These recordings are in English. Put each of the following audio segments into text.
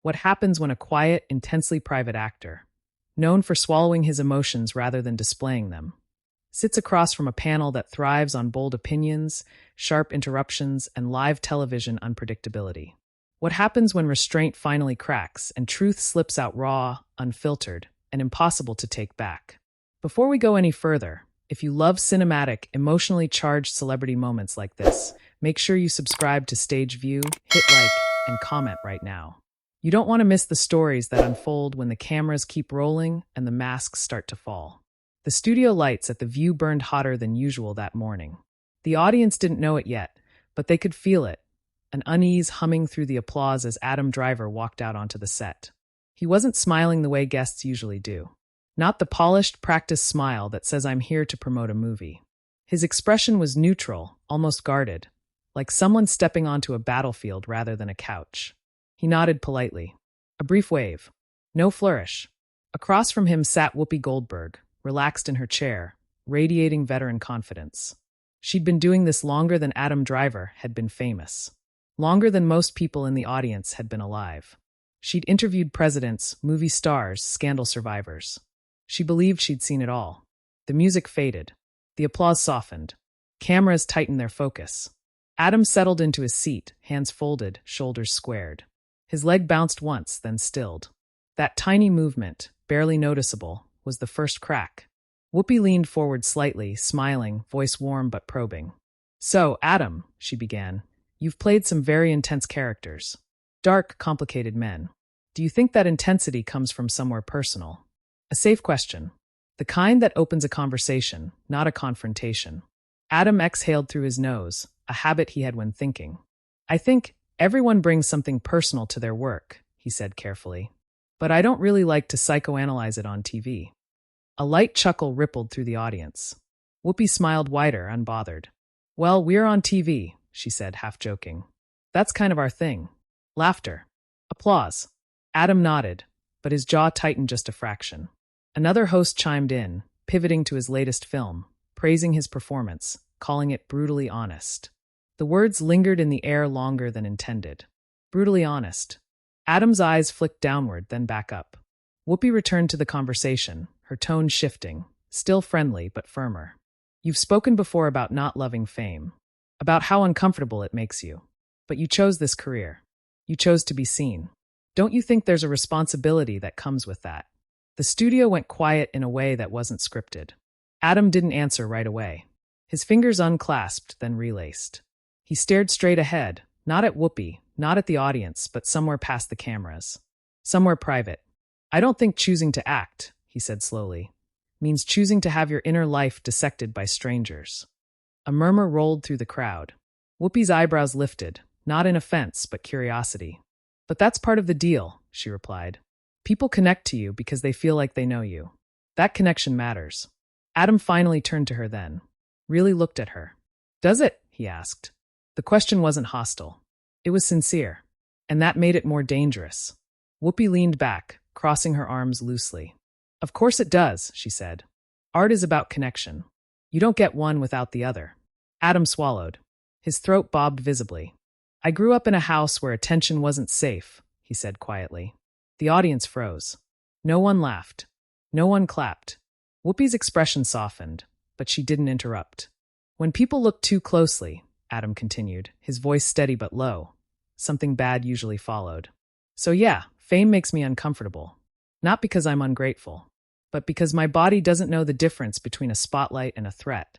What happens when a quiet, intensely private actor, known for swallowing his emotions rather than displaying them, sits across from a panel that thrives on bold opinions, sharp interruptions, and live television unpredictability? What happens when restraint finally cracks and truth slips out raw, unfiltered, and impossible to take back? Before we go any further, if you love cinematic, emotionally charged celebrity moments like this, make sure you subscribe to Stage View, hit like, and comment right now. You don't want to miss the stories that unfold when the cameras keep rolling and the masks start to fall. The studio lights at the View burned hotter than usual that morning. The audience didn't know it yet, but they could feel it, an unease humming through the applause as Adam Driver walked out onto the set. He wasn't smiling the way guests usually do. Not the polished, practiced smile that says I'm here to promote a movie. His expression was neutral, almost guarded, like someone stepping onto a battlefield rather than a couch. He nodded politely. A brief wave. No flourish. Across from him sat Whoopi Goldberg, relaxed in her chair, radiating veteran confidence. She'd been doing this longer than Adam Driver had been famous. Longer than most people in the audience had been alive. She'd interviewed presidents, movie stars, scandal survivors. She believed she'd seen it all. The music faded. The applause softened. Cameras tightened their focus. Adam settled into his seat, hands folded, shoulders squared. His leg bounced once, then stilled. That tiny movement, barely noticeable, was the first crack. Whoopi leaned forward slightly, smiling, voice warm but probing. "So, Adam," she began, "you've played some very intense characters. Dark, complicated men. Do you think that intensity comes from somewhere personal? A safe question. The kind that opens a conversation, not a confrontation." Adam exhaled through his nose, a habit he had when thinking. "I think everyone brings something personal to their work," he said carefully. "But I don't really like to psychoanalyze it on TV." A light chuckle rippled through the audience. Whoopi smiled wider, unbothered. "Well, we're on TV," she said, half joking. "That's kind of our thing." Laughter. Applause. Adam nodded, but his jaw tightened just a fraction. Another host chimed in, pivoting to his latest film, praising his performance, calling it brutally honest. The words lingered in the air longer than intended. Brutally honest. Adam's eyes flicked downward, then back up. Whoopi returned to the conversation, her tone shifting, still friendly but firmer. "You've spoken before about not loving fame, about how uncomfortable it makes you. But you chose this career. You chose to be seen. Don't you think there's a responsibility that comes with that?" The studio went quiet in a way that wasn't scripted. Adam didn't answer right away. His fingers unclasped, then relaced. He stared straight ahead, not at Whoopi, not at the audience, but somewhere past the cameras. Somewhere private. "I don't think choosing to act," he said slowly, "means choosing to have your inner life dissected by strangers." A murmur rolled through the crowd. Whoopi's eyebrows lifted, not in offense, but curiosity. "But that's part of the deal," she replied. "People connect to you because they feel like they know you. That connection matters." Adam finally turned to her then. Really looked at her. "Does it?" he asked. The question wasn't hostile. It was sincere. And that made it more dangerous. Whoopi leaned back, crossing her arms loosely. "Of course it does," she said. "Art is about connection. You don't get one without the other." Adam swallowed. His throat bobbed visibly. "I grew up in a house where attention wasn't safe," he said quietly. The audience froze. No one laughed. No one clapped. Whoopi's expression softened, but she didn't interrupt. "When people look too closely," Adam continued, his voice steady but low, "something bad usually followed. So yeah, fame makes me uncomfortable. Not because I'm ungrateful, but because my body doesn't know the difference between a spotlight and a threat."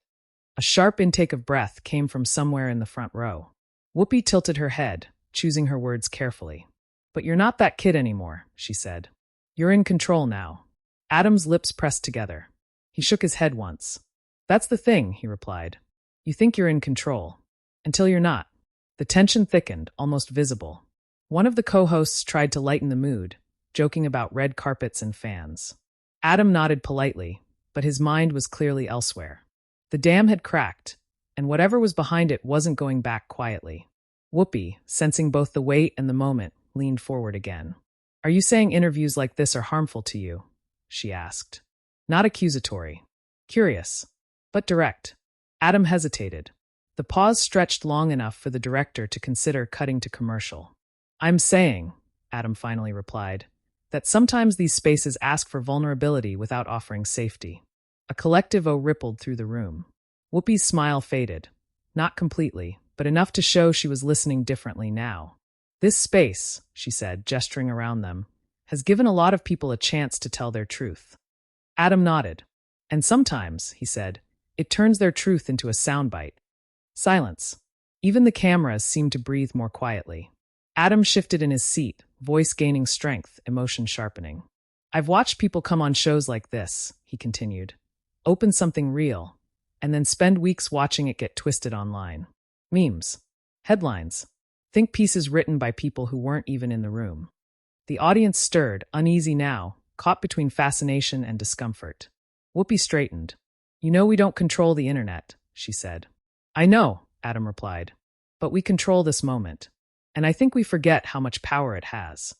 A sharp intake of breath came from somewhere in the front row. Whoopi tilted her head, choosing her words carefully. "But you're not that kid anymore," she said. "You're in control now." Adam's lips pressed together. He shook his head once. "That's the thing," he replied. "You think you're in control. Until you're not." The tension thickened, almost visible. One of the co-hosts tried to lighten the mood, joking about red carpets and fans. Adam nodded politely, but his mind was clearly elsewhere. The dam had cracked, and whatever was behind it wasn't going back quietly. Whoopi, sensing both the weight and the moment, leaned forward again. "Are you saying interviews like this are harmful to you?" she asked. Not accusatory. Curious. But direct. Adam hesitated. The pause stretched long enough for the director to consider cutting to commercial. "I'm saying," Adam finally replied, that sometimes these spaces ask for vulnerability without offering safety. A collective "oh" rippled through the room. Whoopi's smile faded. Not completely, but enough to show she was listening differently now. This space, she said, gesturing around them, has given a lot of people a chance to tell their truth. Adam nodded. And sometimes, he said, it turns their truth into a soundbite. Silence. Even the cameras seemed to breathe more quietly. Adam shifted in his seat, voice gaining strength, emotion sharpening. I've watched people come on shows like this, he continued, open something real, and then spend weeks watching it get twisted online. Memes. Headlines. Think pieces written by people who weren't even in the room. The audience stirred, uneasy now, caught between fascination and discomfort. Whoopi straightened. You know we don't control the internet, she said. I know, Adam replied. But we control this moment. And I think we forget how much power it has.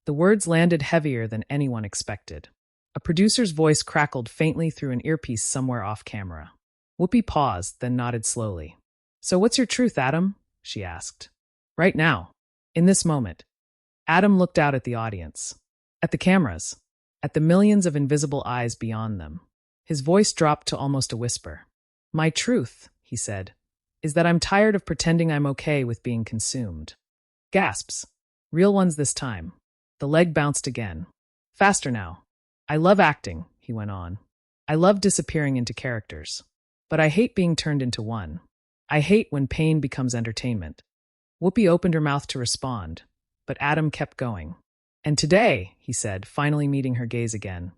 The words landed heavier than anyone expected. A producer's voice crackled faintly through an earpiece somewhere off camera. Whoopi paused, then nodded slowly. So what's your truth, Adam? She asked. Right now. In this moment. Adam looked out at the audience. At the cameras. At the millions of invisible eyes beyond them. His voice dropped to almost a whisper. My truth, he said, is that I'm tired of pretending I'm okay with being consumed. Gasps. Real ones this time. The leg bounced again. Faster now. I love acting, he went on. I love disappearing into characters. But I hate being turned into one. I hate when pain becomes entertainment. Whoopi opened her mouth to respond, but Adam kept going. And today, he said, finally meeting her gaze again,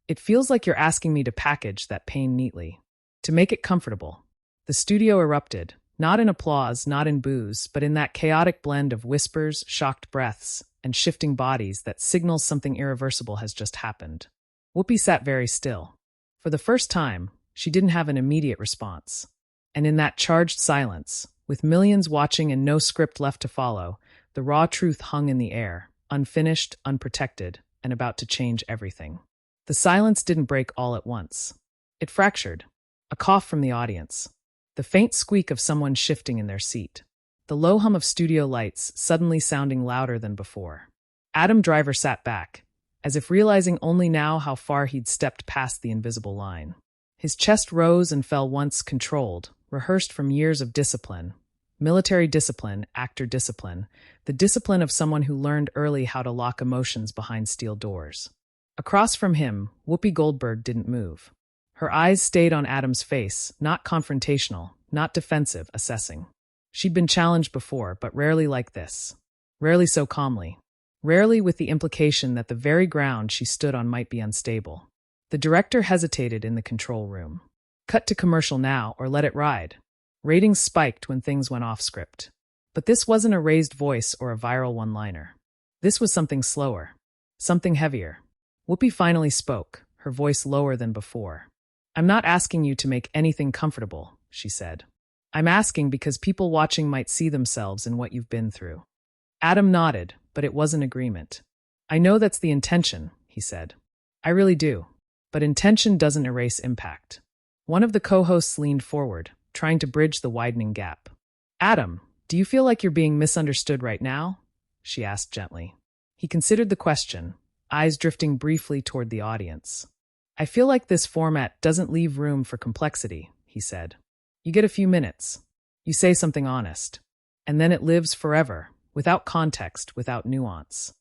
it feels like you're asking me to package that pain neatly, to make it comfortable. The studio erupted, not in applause, not in boos, but in that chaotic blend of whispers, shocked breaths, and shifting bodies that signals something irreversible has just happened. Whoopi sat very still. For the first time, she didn't have an immediate response. And in that charged silence, with millions watching and no script left to follow, the raw truth hung in the air, unfinished, unprotected, and about to change everything. The silence didn't break all at once. It fractured. A cough from the audience. The faint squeak of someone shifting in their seat. The low hum of studio lights suddenly sounding louder than before. Adam Driver sat back, as if realizing only now how far he'd stepped past the invisible line. His chest rose and fell once controlled, rehearsed from years of discipline. Military discipline, actor discipline, the discipline of someone who learned early how to lock emotions behind steel doors. Across from him, Whoopi Goldberg didn't move. Her eyes stayed on Adam's face, not confrontational, not defensive, assessing. She'd been challenged before, but rarely like this. Rarely so calmly. Rarely with the implication that the very ground she stood on might be unstable. The director hesitated in the control room. Cut to commercial now, or let it ride. Ratings spiked when things went off script. But this wasn't a raised voice or a viral one-liner. This was something slower. Something heavier. Whoopi finally spoke, her voice lower than before. I'm not asking you to make anything comfortable, she said. I'm asking because people watching might see themselves in what you've been through. Adam nodded, but it wasn't agreement. I know that's the intention, he said. I really do. But intention doesn't erase impact. One of the co-hosts leaned forward, trying to bridge the widening gap. Adam, do you feel like you're being misunderstood right now? She asked gently. He considered the question, eyes drifting briefly toward the audience. I feel like this format doesn't leave room for complexity, he said. You get a few minutes. You say something honest. And then it lives forever, without context, without nuance.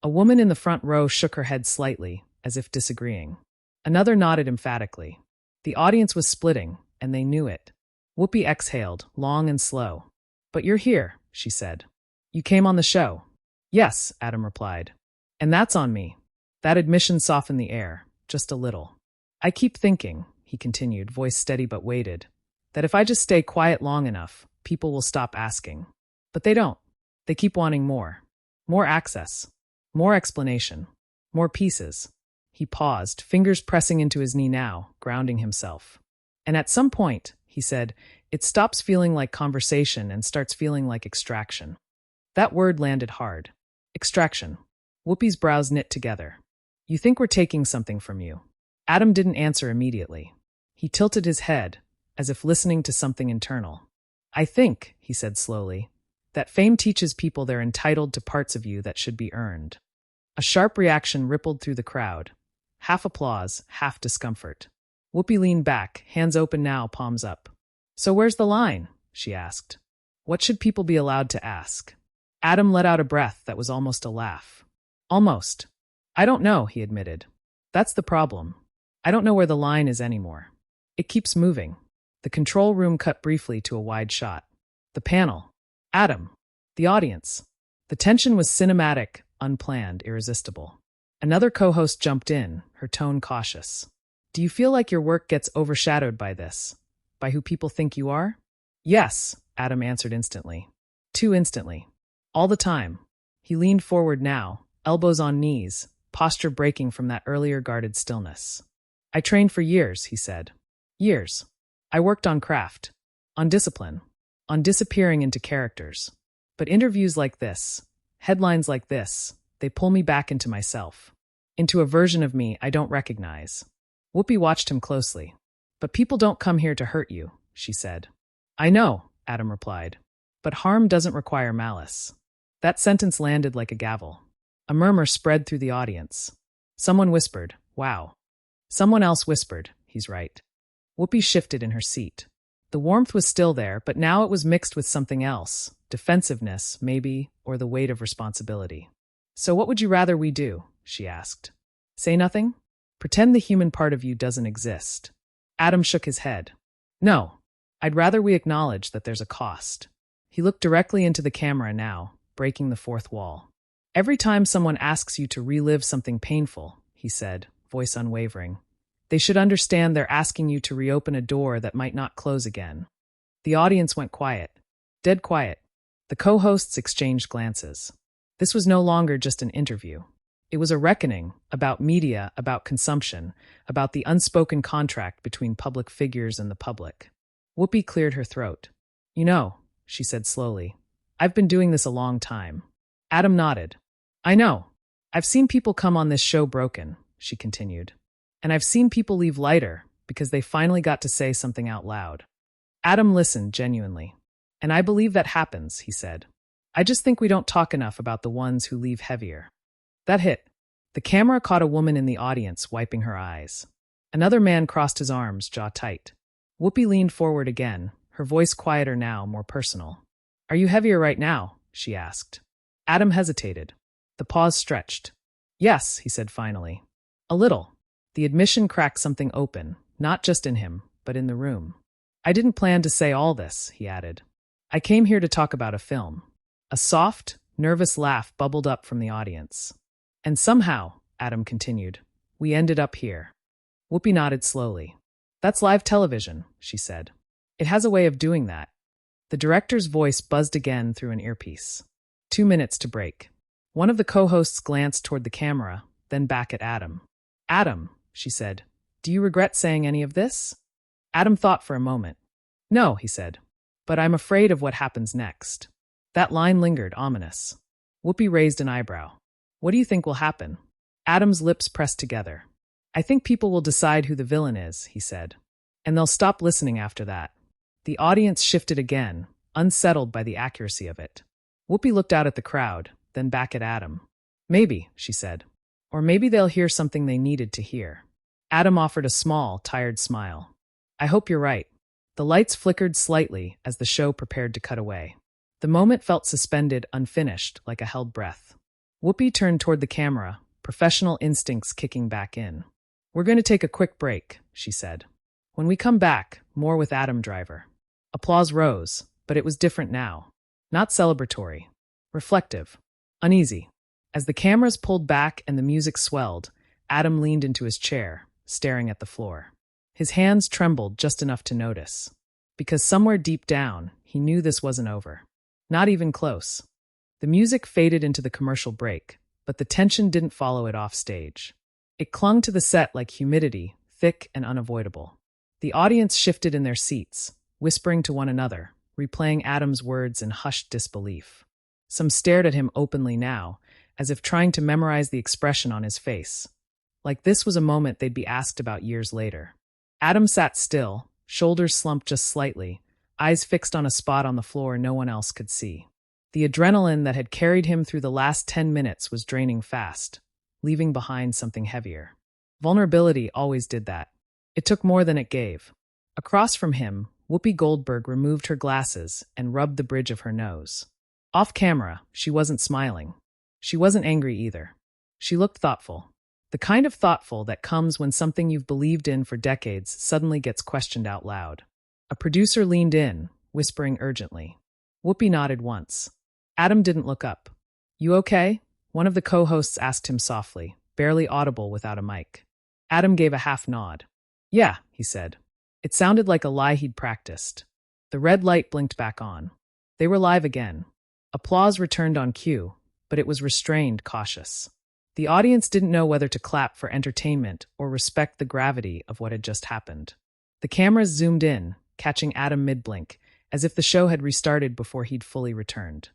A woman in the front row shook her head slightly, as if disagreeing. Another nodded emphatically. The audience was splitting, and they knew it. Whoopi exhaled, long and slow. But you're here, she said. You came on the show. Yes, Adam replied. And that's on me. That admission softened the air, just a little. I keep thinking, he continued, voice steady but weighted, that if I just stay quiet long enough, people will stop asking. But they don't. They keep wanting more. More access. More explanation. More pieces. He paused, fingers pressing into his knee now, grounding himself. And at some point, he said, it stops feeling like conversation and starts feeling like extraction. That word landed hard. Extraction. Whoopi's brows knit together. You think we're taking something from you? Adam didn't answer immediately. He tilted his head, as if listening to something internal. I think, he said slowly, That fame teaches people they're entitled to parts of you that should be earned. A sharp reaction rippled through the crowd. Half applause, half discomfort. Whoopi leaned back, hands open now, palms up. So where's the line? She asked. What should people be allowed to ask? Adam let out a breath that was almost a laugh. Almost. I don't know, he admitted. That's the problem. I don't know where the line is anymore. It keeps moving. The control room cut briefly to a wide shot. The panel. Adam. The audience. The tension was cinematic, unplanned, irresistible. Another co-host jumped in, her tone cautious. Do you feel like your work gets overshadowed by this? By who people think you are? Yes, Adam answered instantly. Too instantly. All the time. He leaned forward now, elbows on knees, posture breaking from that earlier guarded stillness. I trained for years, he said. Years. I worked on craft, on discipline, on disappearing into characters. But interviews like this, headlines like this, they pull me back into myself, into a version of me I don't recognize. Whoopi watched him closely. But people don't come here to hurt you, she said. I know, Adam replied. But harm doesn't require malice. That sentence landed like a gavel. A murmur spread through the audience. Someone whispered, wow. Someone else whispered, he's right. Whoopi shifted in her seat. The warmth was still there, but now it was mixed with something else. Defensiveness, maybe, or the weight of responsibility. So what would you rather we do? She asked. Say nothing? Pretend the human part of you doesn't exist. Adam shook his head. No, I'd rather we acknowledge that there's a cost. He looked directly into the camera now, breaking the fourth wall. Every time someone asks you to relive something painful, he said, voice unwavering, they should understand they're asking you to reopen a door that might not close again. The audience went quiet. Dead quiet. The co-hosts exchanged glances. This was no longer just an interview. It was a reckoning about media, about consumption, about the unspoken contract between public figures and the public. Whoopi cleared her throat. You know, she said slowly, I've been doing this a long time. Adam nodded. I know. I've seen people come on this show broken, she continued. And I've seen people leave lighter because they finally got to say something out loud. Adam listened genuinely. And I believe that happens, he said. I just think we don't talk enough about the ones who leave heavier. That hit. The camera caught a woman in the audience wiping her eyes. Another man crossed his arms, jaw tight. Whoopi leaned forward again, her voice quieter now, more personal. Are you heavier right now? She asked. Adam hesitated. The pause stretched. Yes, he said finally. A little. The admission cracked something open, not just in him, but in the room. I didn't plan to say all this, he added. I came here to talk about a film. A soft, nervous laugh bubbled up from the audience. And somehow, Adam continued, we ended up here. Whoopi nodded slowly. That's live television, she said. It has a way of doing that. The director's voice buzzed again through an earpiece. 2 minutes to break. One of the co-hosts glanced toward the camera, then back at Adam. Adam, she said, do you regret saying any of this? Adam thought for a moment. No, he said, but I'm afraid of what happens next. That line lingered, ominous. Whoopi raised an eyebrow. What do you think will happen? Adam's lips pressed together. I think people will decide who the villain is, he said. And they'll stop listening after that. The audience shifted again, unsettled by the accuracy of it. Whoopi looked out at the crowd, then back at Adam. Maybe, she said. Or maybe they'll hear something they needed to hear. Adam offered a small, tired smile. I hope you're right. The lights flickered slightly as the show prepared to cut away. The moment felt suspended, unfinished, like a held breath. Whoopi turned toward the camera, professional instincts kicking back in. We're going to take a quick break, she said. When we come back, more with Adam Driver. Applause rose, but it was different now. Not celebratory. Reflective. Uneasy. As the cameras pulled back and the music swelled, Adam leaned into his chair, staring at the floor. His hands trembled just enough to notice. Because somewhere deep down, he knew this wasn't over. Not even close. The music faded into the commercial break, but the tension didn't follow it off stage. It clung to the set like humidity, thick and unavoidable. The audience shifted in their seats, whispering to one another, replaying Adam's words in hushed disbelief. Some stared at him openly now, as if trying to memorize the expression on his face. Like this was a moment they'd be asked about years later. Adam sat still, shoulders slumped just slightly, eyes fixed on a spot on the floor no one else could see. The adrenaline that had carried him through the last 10 minutes was draining fast, leaving behind something heavier. Vulnerability always did that. It took more than it gave. Across from him, Whoopi Goldberg removed her glasses and rubbed the bridge of her nose. Off camera, she wasn't smiling. She wasn't angry either. She looked thoughtful. The kind of thoughtful that comes when something you've believed in for decades suddenly gets questioned out loud. A producer leaned in, whispering urgently. Whoopi nodded once. Adam didn't look up. "You okay?" One of the co-hosts asked him softly, barely audible without a mic. Adam gave a half nod. "Yeah," he said. It sounded like a lie he'd practiced. The red light blinked back on. They were live again. Applause returned on cue, but it was restrained, cautious. The audience didn't know whether to clap for entertainment or respect the gravity of what had just happened. The cameras zoomed in, catching Adam mid-blink, as if the show had restarted before he'd fully returned.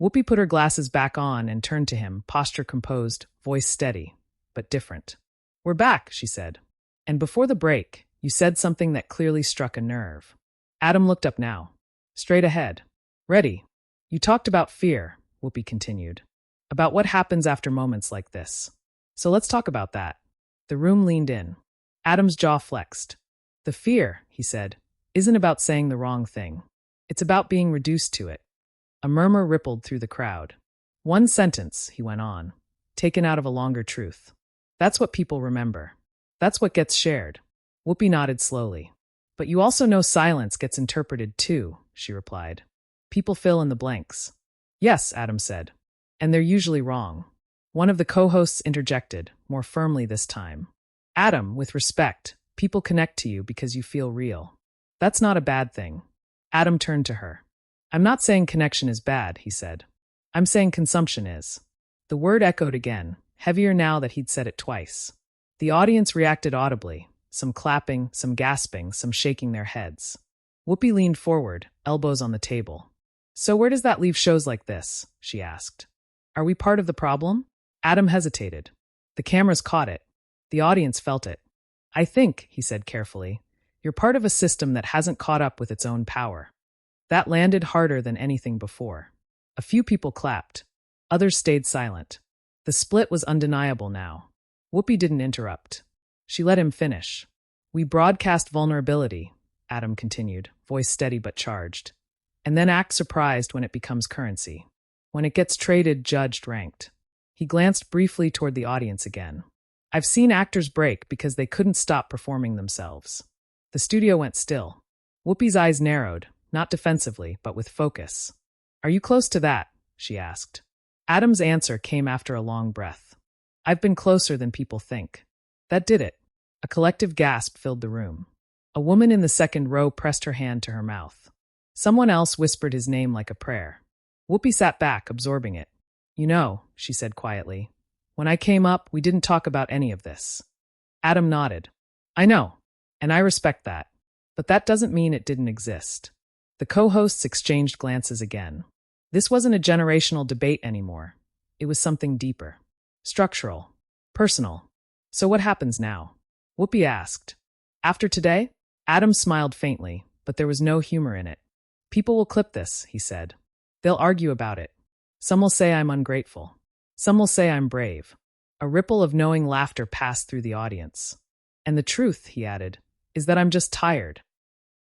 Whoopi put her glasses back on and turned to him, posture composed, voice steady, but different. "We're back," she said. "And before the break, you said something that clearly struck a nerve." Adam looked up now. Straight ahead. "Ready. You talked about fear," Whoopi continued. "About what happens after moments like this. So let's talk about that." The room leaned in. Adam's jaw flexed. "The fear," he said, "isn't about saying the wrong thing. It's about being reduced to it." A murmur rippled through the crowd. "One sentence," he went on, "taken out of a longer truth. That's what people remember. That's what gets shared." Whoopi nodded slowly. "But you also know silence gets interpreted too," she replied. "People fill in the blanks." "Yes," Adam said. "And they're usually wrong." One of the co-hosts interjected, more firmly this time. "Adam, with respect, people connect to you because you feel real. That's not a bad thing." Adam turned to her. "I'm not saying connection is bad," he said. "I'm saying consumption is." The word echoed again, heavier now that he'd said it twice. The audience reacted audibly, some clapping, some gasping, some shaking their heads. Whoopi leaned forward, elbows on the table. "So where does that leave shows like this?" she asked. "Are we part of the problem?" Adam hesitated. The cameras caught it. The audience felt it. "I think," he said carefully, "you're part of a system that hasn't caught up with its own power." That landed harder than anything before. A few people clapped. Others stayed silent. The split was undeniable now. Whoopi didn't interrupt. She let him finish. "We broadcast vulnerability," Adam continued, voice steady but charged, "and then act surprised when it becomes currency. When it gets traded, judged, ranked." He glanced briefly toward the audience again. "I've seen actors break because they couldn't stop performing themselves." The studio went still. Whoopi's eyes narrowed, not defensively, but with focus. "Are you close to that?" she asked. Adam's answer came after a long breath. "I've been closer than people think." That did it. A collective gasp filled the room. A woman in the second row pressed her hand to her mouth. Someone else whispered his name like a prayer. Whoopi sat back, absorbing it. "You know," she said quietly, "when I came up, we didn't talk about any of this." Adam nodded. "I know, and I respect that. But that doesn't mean it didn't exist." The co-hosts exchanged glances again. This wasn't a generational debate anymore. It was something deeper. Structural. Personal. "So what happens now?" Whoopi asked. "After today?" Adam smiled faintly, but there was no humor in it. "People will clip this," he said. "They'll argue about it. Some will say I'm ungrateful. Some will say I'm brave." A ripple of knowing laughter passed through the audience. "And the truth," he added, "is that I'm just tired."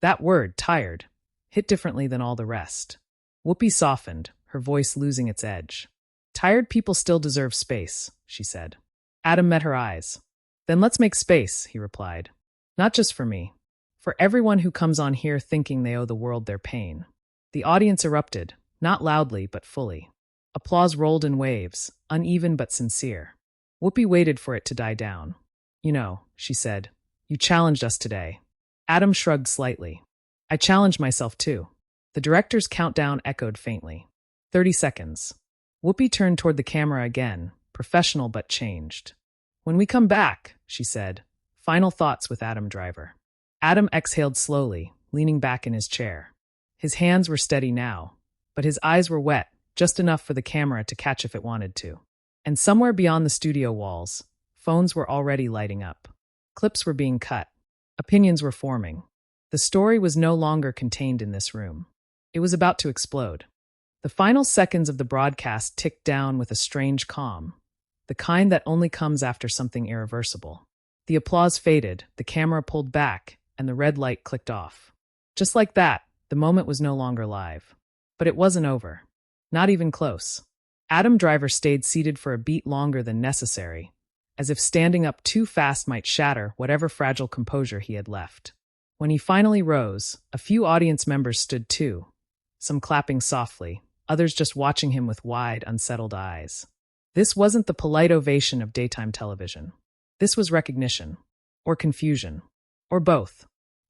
That word, tired, hit differently than all the rest. Whoopi softened, her voice losing its edge. "Tired people still deserve space," she said. Adam met her eyes. "Then let's make space," he replied. "Not just for me. For everyone who comes on here thinking they owe the world their pain." The audience erupted, not loudly but fully. Applause rolled in waves, uneven but sincere. Whoopi waited for it to die down. "You know," she said, "you challenged us today." Adam shrugged slightly. "I challenged myself too." The director's countdown echoed faintly. 30 seconds. Whoopi turned toward the camera again, professional but changed. "When we come back," she said, "final thoughts with Adam Driver." Adam exhaled slowly, leaning back in his chair. His hands were steady now, but his eyes were wet, just enough for the camera to catch if it wanted to. And somewhere beyond the studio walls, phones were already lighting up. Clips were being cut. Opinions were forming. The story was no longer contained in this room. It was about to explode. The final seconds of the broadcast ticked down with a strange calm, the kind that only comes after something irreversible. The applause faded, the camera pulled back, and the red light clicked off. Just like that, the moment was no longer live. But it wasn't over. Not even close. Adam Driver stayed seated for a beat longer than necessary, as if standing up too fast might shatter whatever fragile composure he had left. When he finally rose, a few audience members stood too, some clapping softly, others just watching him with wide, unsettled eyes. This wasn't the polite ovation of daytime television. This was recognition, or confusion, or both.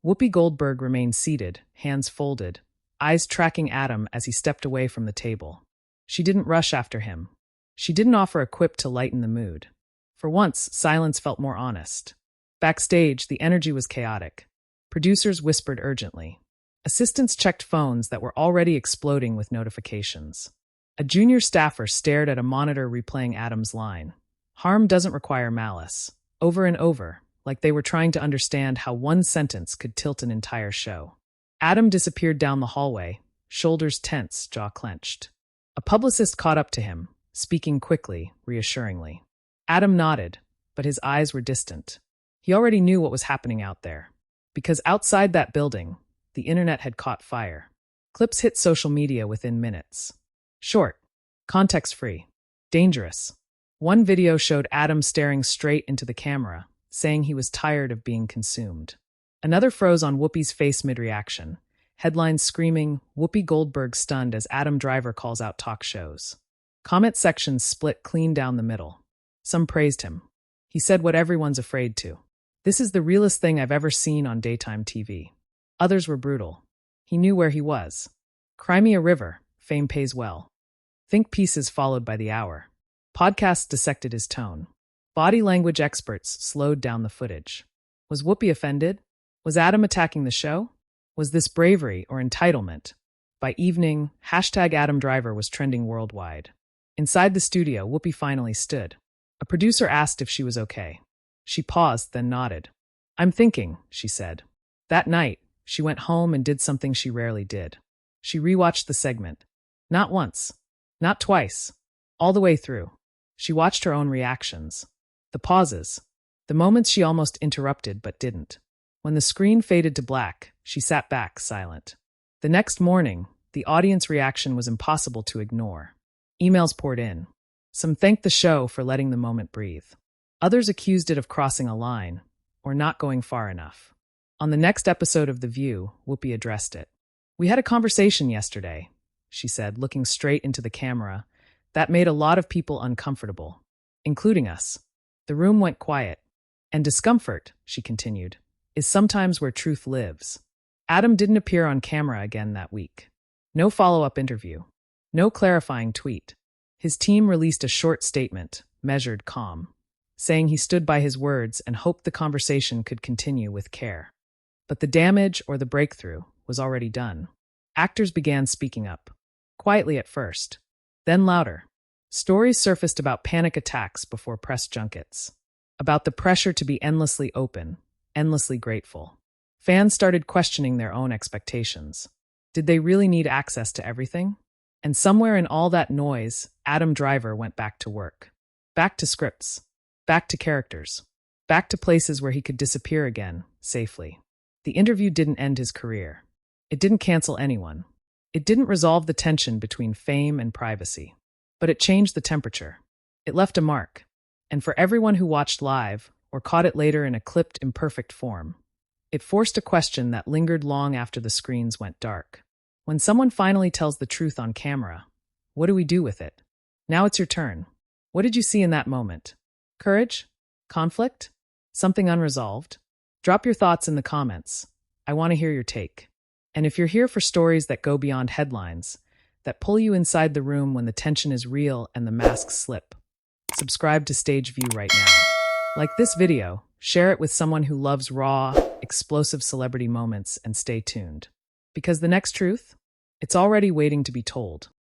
Whoopi Goldberg remained seated, hands folded, eyes tracking Adam as he stepped away from the table. She didn't rush after him. She didn't offer a quip to lighten the mood. For once, silence felt more honest. Backstage, the energy was chaotic. Producers whispered urgently. Assistants checked phones that were already exploding with notifications. A junior staffer stared at a monitor replaying Adam's line. Harm doesn't require malice. Over and over, like they were trying to understand how one sentence could tilt an entire show. Adam disappeared down the hallway, shoulders tense, jaw clenched. A publicist caught up to him, speaking quickly, reassuringly. Adam nodded, but his eyes were distant. He already knew what was happening out there. Because outside that building, the internet had caught fire. Clips hit social media within minutes. Short, context-free, dangerous. One video showed Adam staring straight into the camera, saying he was tired of being consumed. Another froze on Whoopi's face mid-reaction, headlines screaming, "Whoopi Goldberg stunned as Adam Driver calls out talk shows." Comment sections split clean down the middle. Some praised him. He said what everyone's afraid to. "This is the realest thing I've ever seen on daytime TV." Others were brutal. He knew where he was. Cry me a river, fame pays well. Think pieces followed by the hour. Podcasts dissected his tone. Body language experts slowed down the footage. Was Whoopi offended? Was Adam attacking the show? Was this bravery or entitlement? By evening, #AdamDriver was trending worldwide. Inside the studio, Whoopi finally stood. A producer asked if she was okay. She paused, then nodded. "I'm thinking," she said. That night, she went home and did something she rarely did. She rewatched the segment. Not once. Not twice. All the way through. She watched her own reactions. The pauses. The moments she almost interrupted but didn't. When the screen faded to black, she sat back, silent. The next morning, the audience reaction was impossible to ignore. Emails poured in. Some thanked the show for letting the moment breathe. Others accused it of crossing a line, or not going far enough. On the next episode of The View, Whoopi addressed it. "We had a conversation yesterday," she said, looking straight into the camera, "that made a lot of people uncomfortable, including us." The room went quiet. "And discomfort," she continued, "is sometimes where truth lives." Adam didn't appear on camera again that week. No follow-up interview. No clarifying tweet. His team released a short statement, measured, calm, saying he stood by his words and hoped the conversation could continue with care. But the damage, or the breakthrough, was already done. Actors began speaking up. Quietly at first. Then louder. Stories surfaced about panic attacks before press junkets. About the pressure to be endlessly open, endlessly grateful. Fans started questioning their own expectations. Did they really need access to everything? And somewhere in all that noise, Adam Driver went back to work. Back to scripts. Back to characters. Back to places where he could disappear again, safely. The interview didn't end his career. It didn't cancel anyone. It didn't resolve the tension between fame and privacy. But it changed the temperature. It left a mark. And for everyone who watched live, or caught it later in a clipped, imperfect form, it forced a question that lingered long after the screens went dark. When someone finally tells the truth on camera, what do we do with it? Now it's your turn. What did you see in that moment? Courage? Conflict? Something unresolved? Drop your thoughts in the comments. I want to hear your take. And if you're here for stories that go beyond headlines, that pull you inside the room when the tension is real and the masks slip, subscribe to Stage View right now. Like this video, share it with someone who loves raw, explosive celebrity moments, and stay tuned. Because the next truth? It's already waiting to be told.